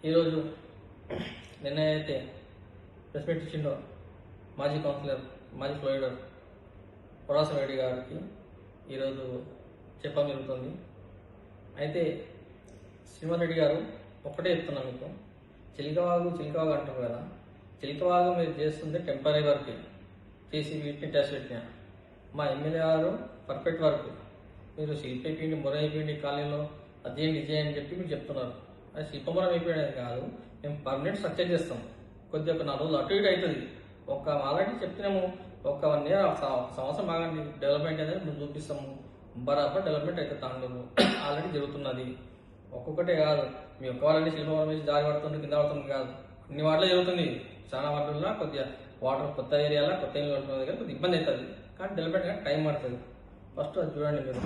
ఈరోజు నిన్న అయితే ప్రెస్ మీట్ ఇచ్చిండో మాజీ కౌన్సిలర్ మాజీ ఫ్లోయిడర్ పొరాసం రెడ్డి గారికి ఈరోజు చెప్పడం జరుగుతుంది. అయితే శ్రీమరెడ్డి గారు ఒక్కటే చెప్తున్నాను మీకు, చిలికవాగు అంటారు కదా, చిలికవాగు మీరు చేస్తుంది టెంపరీ వర్క్ చేసి వీటిని టెస్ట్ పెట్టినా. మా ఎమ్మెల్యే గారు పర్ఫెక్ట్ వర్క్ మీరు శిల్ప అయిపోయింది, మొర అయిపోయింది కాలనీలో అదేంటి ఇదే అని చెప్పి మీరు చెప్తున్నారు. అది శిల్పమరం అయిపోయేది కాదు, మేము పర్మనెంట్ స్ట్రక్చర్ చేస్తాం. కొద్దిగా ఒక 4 రోజులు అటు ఇటు అవుతుంది. ఒక ఆల్రెడీ చెప్తున్నాము, ఒక 1 year సంవత్సరం బాగా డెవలప్మెంట్ అనేది మేము చూపిస్తాము. బరాబర్ డెవలప్మెంట్ అయితే తాండవు ఆల్రెడీ జరుగుతున్నది. ఒక్కొక్కటే కాదు, మీ ఒక్క వాళ్ళని శిల్పమరం వేసి జారి పడుతుంది కింద పడుతుంది కాదు, అన్ని వాటిలో జరుగుతుంది. చాలా వాటిల్లో కొద్దిగా వాటర్ కొత్త ఏరియాలో కొత్త ఇల్లు పడుతుంది కానీ కొద్దిగా ఇబ్బంది అవుతుంది. కానీ డెవలప్మెంట్ కానీ టైం పడుతుంది. ఫస్ట్ అది చూడండి మీరు.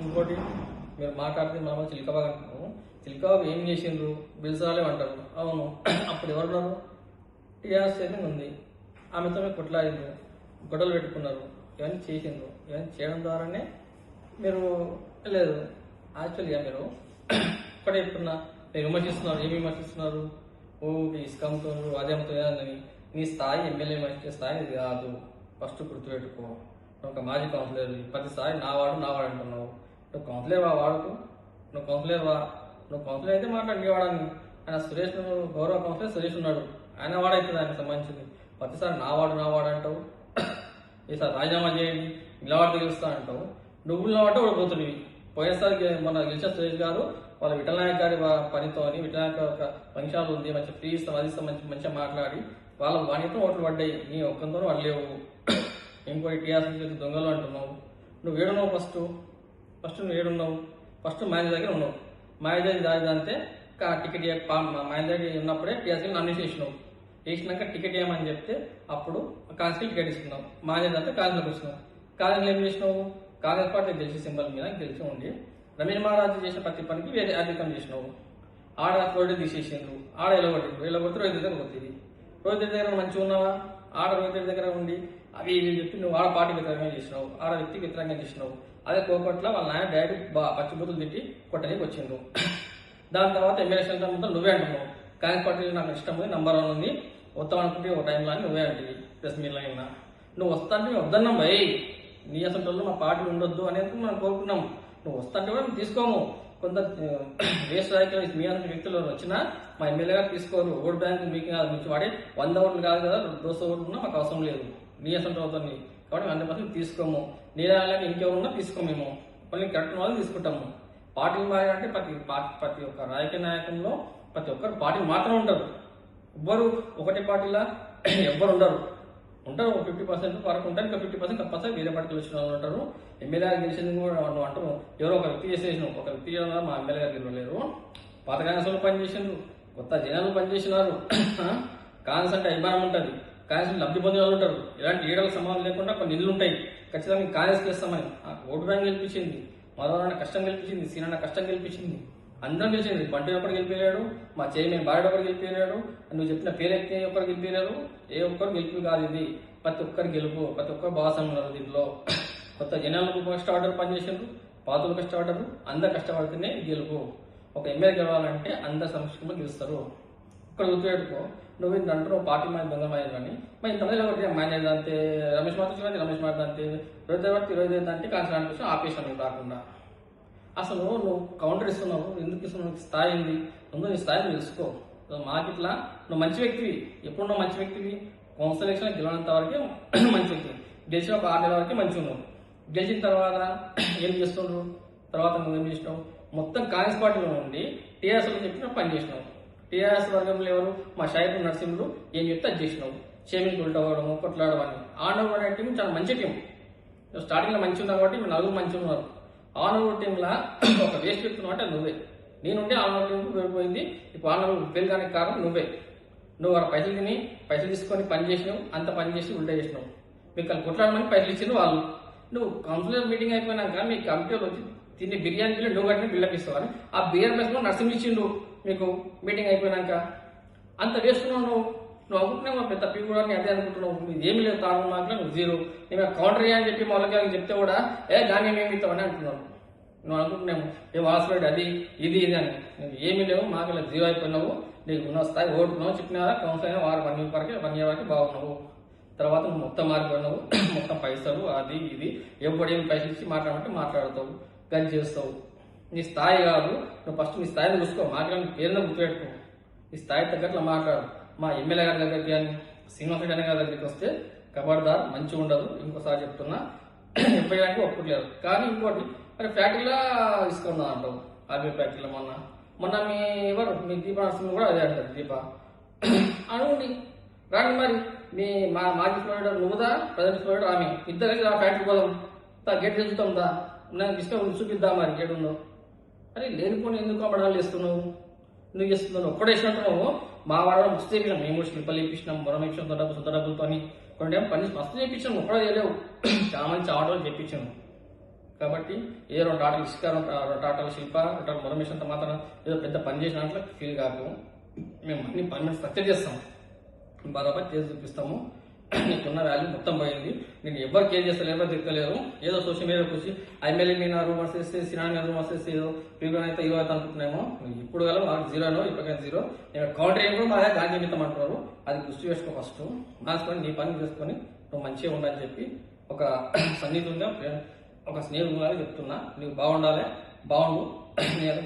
ఇంకోటి మీరు మాట్లాడితే మనం చిలికబాగా అంటున్నాము. చిలికబాబు ఏం చేసిండ్రు, బిల్సాలే అంటారు. అవును, అప్పుడు ఎవరున్నారు? టీఆర్ఎస్ అయితే ఉంది, ఆమెతో మీరు కొట్లాడిండ్రు, గొడవలు పెట్టుకున్నారు, ఇవన్నీ చేసిండ్రు. ఇవన్నీ చేయడం ద్వారానే మీరు లేదు. యాక్చువల్గా మీరు ఇక్కడ చెప్తున్నా మీరు విమర్శిస్తున్నారు. ఏమి విమర్శిస్తున్నారు? ఓ ఇసుక అమ్ముతున్నారు, అదే అమ్ముతున్నారని. నీ స్థాయి ఎమ్మెల్యే విమర్శించే స్థాయి ఇది కాదు. ఫస్ట్ గుర్తుపెట్టుకో. ఒక మాజీ కౌన్సిలర్ ప్రతిసారి నా వాడు అంటున్నావు. నువ్వు కౌన్సిలర్ వాడుకు, నువ్వు కౌన్సిలర్ అయితే మాట్లాడి వాడని. ఆయన సురేష్, గౌరవ కౌన్సిలర్ సురేష్ ఉన్నాడు, ఆయన వాడైతుంది ఆయనకు సంబంధించింది. ప్రతిసారి నా వాడు అంటావు. ఈసారి రాజీనామా చేయండి, నిలబడితే గెలుస్తా అంటావు. నువ్వు నిలబడితే ఓడిపోతున్నాయి. పోయినసారి మన గెలిచిన సురేష్ గారు వాళ్ళ విఠల నాయక్ గారి పనితో విఠలనాయక్ ఒక ఫంక్షన్లు ఉంది, మంచిగా ఫ్రీ ఇస్తాం అది ఇస్తాం మంచిగా మాట్లాడి వాళ్ళ వాణితో ఓట్లు పడ్డాయి. నీ ఒక్కంతో పడలేవు. ఇంకోటి టీఆర్ఎస్ దొంగలు అంటున్నావు. నువ్వు ఏడున్నావు? ఫస్ట్ నువ్వు ఏడున్నావు? ఫస్ట్ మేనేజర్ దగ్గర ఉన్నావు. మేనేజర్ దానిదంతే టికెట్ మేనేజర్ ఉన్నప్పుడే టీఆర్ఎస్కి నామినేషన్ వేసినాక టికెట్ ఏమని చెప్తే అప్పుడు కాంగ్రెస్కి టికెట్ ఇస్తున్నావు. మేనేజర్ అంతా కాంగ్రెస్లోకి వచ్చినావు. కాంగ్రెస్లో ఏం చేసినావు? కాంగ్రెస్ పార్టీ గెలిచి సింబల్ మీద గెలిచి ఉండి రమేష్ మహారాజు చేసిన ప్రతి పనికి వేరే అధికం చేసినావు. ఆడ రోడ్డు తీసేసిండ్రు, ఆడ ఎలగొట్టి రోహిత్ దగ్గర పోతుంది. రోహిత్ దగ్గర మంచిగా ఉన్నావా? ఆడ రోహిత్ దగ్గర ఉండి అవి ఇవి చెప్పి నువ్వు ఆడ పార్టీ వ్యతిరేకంగా చేసినావు, ఆడ వ్యక్తికి వ్యతిరేకంగా చేసినావు. అదే కోపట్ల వాళ్ళ నాయన డైరెక్ట్ పచ్చిబూతులు తిట్టి కొట్టడానికి వచ్చిండ్రు. దాని తర్వాత ఎమ్మెల్యే సెంటర్ మొత్తం నువ్వే అంటున్నావు. కాంగ్రెస్ పార్టీ నాకు ఇష్టం ఉంది, నంబర్ 1 ఉంది, వస్తాం అనుకుంటే ఒక టైంలో అని నువ్వే అంటివి ప్రెస్ మీట్లో అయినా. నువ్వు వస్తా అంటే మేము వద్దన్నాం భయ్, నీ అసలు మా పార్టీ ఉండొద్దు అనేది మనం కోరుకున్నాం. నువ్వు వస్తా అంటే కూడా మేము తీసుకోము. కొంత వేస్ట్ రాజకీయాలు మీ అందరి వ్యక్తులు వచ్చినా మా ఎమ్మెల్యే గారు తీసుకోరు. ఓట్ బ్యాంక్ మీకు నుంచి వాడే 100 ఓట్లు కాదు కదా, 200 ఓట్లు ఉన్నా మాకు అవసరం లేదు. నీ అసలు అవుతుంది కాబట్టి 100% తీసుకోము. నీళ్ళకి ఇంకెవరున్నా తీసుకోమేమో, కొన్ని కరెక్ట్ వాళ్ళు తీసుకుంటాము. పార్టీలు మారంటే ప్రతి ఒక్క రాజకీయ నాయకుల్లో ప్రతి ఒక్కరు పార్టీలు మాత్రం ఉంటారు. ఎవ్వరు ఒకటి పార్టీలా ఎవ్వరు ఉంటారు 50% వరకు ఉంటారు. ఇంకా 50% తప్పనిసరి వేరే పార్టీలు వచ్చిన వాళ్ళు ఉంటారు. ఎమ్మెల్యే గారు గెలిచింది కూడా నువ్వు అంటారు. ఎవరో ఒక వ్యక్తి చేసేసినావు, ఒక వ్యక్తి మా ఎమ్మెల్యే గారు గెలవలేరు. పాత కాంగ్రెస్ పనిచేసినారు, కొత్త జనాలు పనిచేసినారు. కాంగ్రెస్ అంటే అభిమానం ఉంటుంది, కాంగ్రెస్ లబ్ధి పొందిన వాళ్ళు ఉంటారు. ఇలాంటి ఏడలకు సంబంధం లేకుండా కొన్ని నిధులు ఉంటాయి. ఖచ్చితంగా కాంగ్రెస్కి ఇస్తామని ఓటు బ్యాంక్ గెలిపించింది, మరోవన్న కష్టం గెలిపించింది, సీనన్న కష్టం గెలిపించింది, అందరం గెలిచింది. బంటి ఒకరు గెలిపోయాడు, మా చైర్మన్ బారెడ్ ఒకరు గెలిపోయాడు, నువ్వు చెప్పిన పేరెక్కి ఒకరు గెలిపోయారు. ఏ ఒక్కరు గెలుపు కాదు ఇది, ప్రతి ఒక్కరు గెలుపు. ప్రతి ఒక్కరు భాగస్వామ్యం ఉన్నారు దీంట్లో. కొత్త జనాలకు కష్టపడ్డారు, పనిచేసారు, పాతలు కష్టపడ్డారు, అందరు కష్టపడితేనే గెలుపు. ఒక ఎమ్మెల్యే గెలవాలంటే అందరు సంస్కృతిలో గెలుస్తారు. ఇక్కడ గుర్తుపెట్టుకో. నువ్వు ఇంత అంటారు పార్టీ మీద దొంగమాయలు కానీ మరి ఇంతమంది ఒకటి మేనేజర్ అంతే, రమేష్ మాట అంతే, 25 అంటే కాన్సల్ అనిపిస్తుంది ఆపేసాను రాకుండా. అసలు నువ్వు కౌంటర్ ఇస్తున్నావు, ఎందుకు ఇస్తున్నావు? స్థాయి ఉంది, ముందు నీ స్థాయిని తెలుసుకో. మాకు ఇట్లా నువ్వు మంచి వ్యక్తివి, ఎప్పుడు నువ్వు మంచి వ్యక్తివి. కౌన్సిల్ ఎలక్షన్ గెలవనంత వరకే మంచి వ్యక్తివి. గెలిచిన ఒక 6 నెలల వరకే మంచిగా ఉన్నావు. గెలిచిన తర్వాత ఏం చేస్తుండ్రు? తర్వాత నువ్వేం చేసినావు? మొత్తం కాంగ్రెస్ పార్టీలో ఉండి టీఆర్ఎస్లో చెప్పిన పని చేసినావు. టీఆర్ఎస్ వర్గంలో ఎవరు? మా షాయిపు నరసింహుడు ఏం చెప్తే అది చేసినావు. షేమింగ్ ఉల్టవడం, కొట్లాడమని. ఆనర్ అనే టీం చాలా మంచి టీం. స్టార్టింగ్లో మంచి ఉన్నావు కాబట్టి మీరు 4 మంచి ఉన్నారు. ఆనర్ టీంలా ఒక వేస్ట్ చెప్తున్నావు అంటే నువ్వే. నేనుంటే ఆనర్ టీంకు వెళ్ళిపోయింది. ఇప్పుడు ఆనర్ వెళ్ళడానికి కారణం నువ్వే. నువ్వు ఆ పైసలు తీసుకొని పని చేసినావు, అంత పని చేసి ఉల్టా చేసినావు. మీకు వాళ్ళు కొట్లాడమని పైసలు ఇచ్చింది వాళ్ళు. నువ్వు కౌన్సిలర్ మీటింగ్ అయిపోయినాక మీ కమిటీలో వచ్చి తిని బిర్యానీ బిల్లు నువ్వు కట్టిన బిల్డప్ ఇస్తావని ఆ బియర్ ప్లస్ నర్సింగ్ ఇచ్చిండు మీకు మీటింగ్ అయిపోయినాక. అంత వేస్తున్నావు నువ్వు అనుకుంటున్నావు. మా పెద్ద కూడా అదే అనుకుంటున్నావు. ఏమి లేదు, తాను మాకు నువ్వు 0. నేను కౌంటర్ అని చెప్పి వాళ్ళకి చెప్తే కూడా దాన్ని ఏమి ఇస్తామని అంటున్నావు. నువ్వు అనుకుంటున్నాము ఏం హాస్పిటల్ అది ఇది ఇది అని నువ్వు ఏమీ లేవు, మాకు ఇలా జీరో అయిపోయినావు, నీకు ఉన్న స్థాయి ఓడుతున్నావు, చెప్పినా కౌన్సిల్ అయినా 1 ఇయర్ వరకు బాగున్నావు. తర్వాత నువ్వు మొత్తం మారిపోయినావు, మొత్తం పైసలు అది ఇది ఎవడేం పైసలు ఇచ్చి మాట్లాడమంటే మాట్లాడతావు, గది చేస్తావు. నీ స్థాయి కాదు, నువ్వు ఫస్ట్ నీ స్థాయిని చూసుకో, మాట్లాడి పేరున గుర్తుపెట్టుకో, ఈ స్థాయి తగ్గట్లా మాట్లాడు. మా ఎమ్మెల్యే గారి దగ్గరికి కానీ శ్రీనివాస రెడ్డి గారి దగ్గరికి వస్తే కబర్దార్ మంచిగా ఉండదు, ఇంకోసారి చెప్తున్నా, చెప్పడానికి ఒప్పుకోలేరు. కానీ ఇంకోటి మరి ఫ్యాక్టరీలో తీసుకుందాం అంటావు, ఆర్మీ ఫ్యాక్టరీలో మొన్న మీ దీప నరసింహ కూడా అదే అంటారు, దీప అనుకోండి రాండి మరి మీ మాజీ ఫ్లోరైడర్ నువ్వుదా, ప్రజెంట్ ఫ్లోరైడర్ ఆమె, ఇద్దరు ఆ ఫ్యాక్టరీ పోదాం, గేట్ తెలుస్తుందా, నాకు ఇష్టం చూపిద్దా మరి గేట్ ఉందో. అరే లేనిపోని ఎందుకు అమ్మడాలు చేస్తున్నావు, ఎందుకు చేస్తున్నావు, ఒక్కడే ఇచ్చినట్టున్నావు. మా వాళ్ళని మస్తు చేయించాం, మేము కూడా శిల్పాలు చేయించినాం, మొరం ఇచ్చాం, సొంత డబ్బులతో కొన్ని పని మస్తు చేయించాము, ఒక్కడే చేయలేవు, చాలా మంచి ఆటోలు చేయించాము. కాబట్టి ఏ 2 ఆటలు ఇసుక, 2 ఆటలు శిల్ప, 2 మొరం ఇచ్చినంత మాత్రం ఏదో పెద్ద పని చేసినట్లు ఫీల్ కాకు. మేము అన్ని పని స్ట్రక్చర్ చేస్తాము, బరాబర్ చేసి చూపిస్తాము. నీకున్న వాల్యూ మొత్తం పోయింది, నేను ఎవరు కేర్ చేస్తారు, ఎవరు తిరగలేరు. ఏదో సోషల్ మీడియాకి వచ్చి ఎమ్మెల్యే మీద రూమర్స్ వేస్తే, సినాన్ మీద రూమర్స్ వేస్తే ఏదో పీరియడ్ అయితే 20 అనుకుంటున్నామో, ఇప్పుడు గల మాకు 0 ఇప్పటికైనా 0. నేను కౌంటర్ ఏం కూడా మా దానికి నిమిత్తం అంటున్నారు, అది దృష్టి వేసుకో. ఫస్ట్ మార్చుకొని నీ పని చేసుకొని నువ్వు మంచిగా ఉండాలని చెప్పి ఒక సన్నిహితంగా ఒక స్నేహితుగా చెప్తున్నా. నువ్వు బాగుండాలి, బాగుండు,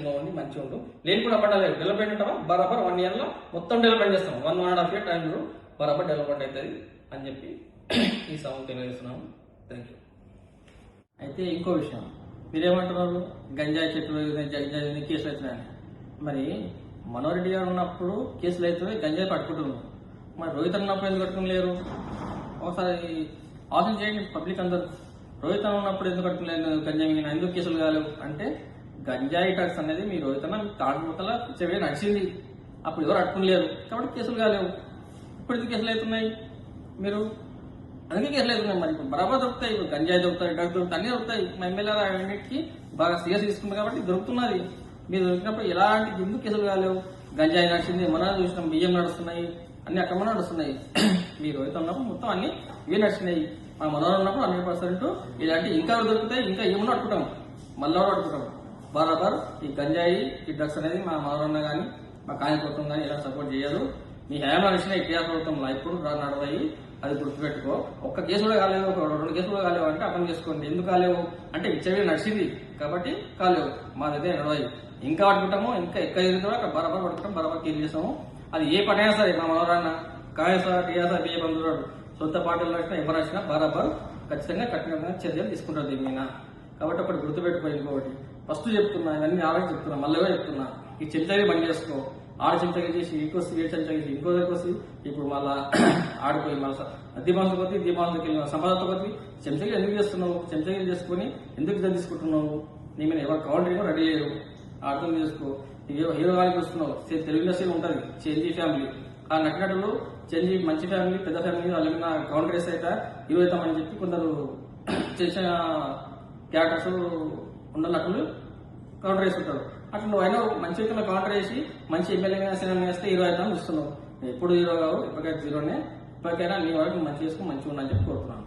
నువ్వు మంచిగా ఉండు. నేను కూడా పడాలి, డెవలప్మెంట్ ఉంటావా బరాబర్ 1 yearలో మొత్తం డెవలప్మెంట్ చేస్తాం, 1.5 year టైంలో బరాబర్ డెవలప్మెంట్ అవుతుంది అని చెప్పి ఈ సభను తెలియజేస్తున్నాను. Thank you. అయితే ఇంకో విషయం, మీరేమంటున్నారు, గంజాయి చెట్లు కేసులు అవుతున్నాయని. మరి మనోహర్ రెడ్డి గారు ఉన్నప్పుడు కేసులు అవుతున్నాయి, గంజాయి పట్టుకుంటున్నారు. మరి రోహిత్ ఉన్నప్పుడు ఎందుకు పట్టుకుని ఒకసారి ఆలోచన చేయండి పబ్లిక్ అందరూ. రోహిత్ ఉన్నప్పుడు ఎందుకు పట్టుకులేదు గంజాయి, ఎందుకు కేసులు కాలేవు అంటే, గంజాయి డ్రగ్స్ అనేది మీ రోహిత్ తాగుమూతల పిచ్చవే నడిచింది, అప్పుడు ఎవరు అట్టుకునిలేరు కాబట్టి కేసులు కాలేవు. ఇప్పుడు ఎందుకు కేసులు అవుతున్నాయి మీరు, అందుకే కేసులు అవుతున్నాయి. మరి ఇప్పుడు బరాబర్ దొరుకుతాయి, ఇప్పుడు గంజాయి దొరుకుతాయి, డ్రగ్స్ దొరుకుతాయి, అన్నీ దొరుకుతాయి. మా ఎమ్మెల్యే అన్నిటికీ బాగా సీరియస్ తీసుకుంది కాబట్టి దొరుకుతున్నది. మీరు దొరికినప్పుడు ఎలాంటి ఎందుకు కేసులు కాలేవు, గంజాయి నడిచింది, మన చూసినాం, బియ్యం నడుస్తున్నాయి, అన్ని అక్కడ నడుస్తున్నాయి. మీ రోహిత్ ఉన్నప్పుడు మొత్తం అన్ని ఇవే నడిచినాయి. మా మనోహర్ ఉన్నప్పుడు 100% ఇలాంటి ఇంకా దొరుకుతాయి, ఇంకా ఏమన్నా అట్టుకుంటాం, మళ్ళీ అట్టుకుంటాం. బరాబర్ ఈ గంజాయి, ఈ డ్రగ్స్ అనేది మా మనోహరన్న కానీ మా కాంగ్రెస్ ప్రభుత్వం కానీ ఇలా సపోర్ట్ చేయదు. మీ హయాంలో నడిచిన ఈ టీఆర్ ప్రభుత్వంలో ఇప్పుడు నడవాయి, అది గుర్తుపెట్టుకో. ఒక్క కేసు కూడా కాలేవు, ఒక 2 కేసులు కూడా కాలేవు అంటే అర్థం చేసుకోండి. ఎందుకు కాలేవు అంటే విచ్చవి నడిచింది కాబట్టి కాలేవు. మా దగ్గర నడవాయి ఇంకా పట్టుకుంటాము, ఇంకా ఎక్కడ కూడా అక్కడ బరాబర్ పట్టుకుంటాం, బరాబర్ క్లీన్ చేస్తాము. అది ఏ పని అయినా సరే, మా మనోహరన్న కాంగ్రెస్ టీఆర్ బిఏ బంధువుడు సొంత పార్టీలు వచ్చినా ఎవరు వచ్చినా బరాబర్ ఖచ్చితంగా కఠినంగా చర్యలు తీసుకుంటారు దీని మీద. కాబట్టి ఒకటి గుర్తుపెట్టుకో. ఇంకొకటి ఫస్ట్ చెప్తున్నా, ఇవన్నీ ఆల్రెడీ చెప్తున్నా, మళ్ళీ చెప్తున్నా, ఈ చెంచాగి బంద్ చేసుకో. ఆడ చెంచాగి చేసి ఇంకోసి, ఏ చెంచాగి చేసి ఇంకో దగ్గర వస్తే ఇప్పుడు మళ్ళా ఆడిపోయి మళ్ళీ దీపావళి కొద్ది దీపావళికి వెళ్ళిన సంపదతో కొద్ది చెంచాగిలు ఎందుకు చేస్తున్నావు, చెంచాగిలు చేసుకుని ఎందుకు ఇద్దరు తీసుకుంటున్నావు, నీ మీద ఎవరు కౌంటర్ ఏమో రెడీ చేయరు, అర్థం చేసుకో. హీరో గారికి వస్తున్నావు, తెలుగు ఇండస్ట్రీ ఉంటుంది చెంజీ ఫ్యామిలీ, ఆ నటినటులు చెంజీ మంచి ఫ్యామిలీ, పెద్ద ఫ్యామిలీ, వాళ్ళ మీద కౌంటర్ వేసి అయితే హీరో అవుతామని చెప్పి కొందరు చేసిన క్యారెక్టర్స్ ఉన్న నటులు కౌంటర్ వేసుకుంటారు. అట్లా నువ్వు అయినా మంచి వ్యక్తులు కౌంటర్ వేసి మంచి ఎమ్మెల్యే సినిమా వేస్తే హీరో అవుతామని చూస్తున్నావు. ఎప్పుడు హీరో కావు, ఇప్పటికైనా 0నే. ఇప్పటికైనా నీ వరకు మంచి చేసుకుని మంచిగా ఉండని చెప్పి కోరుతున్నాను.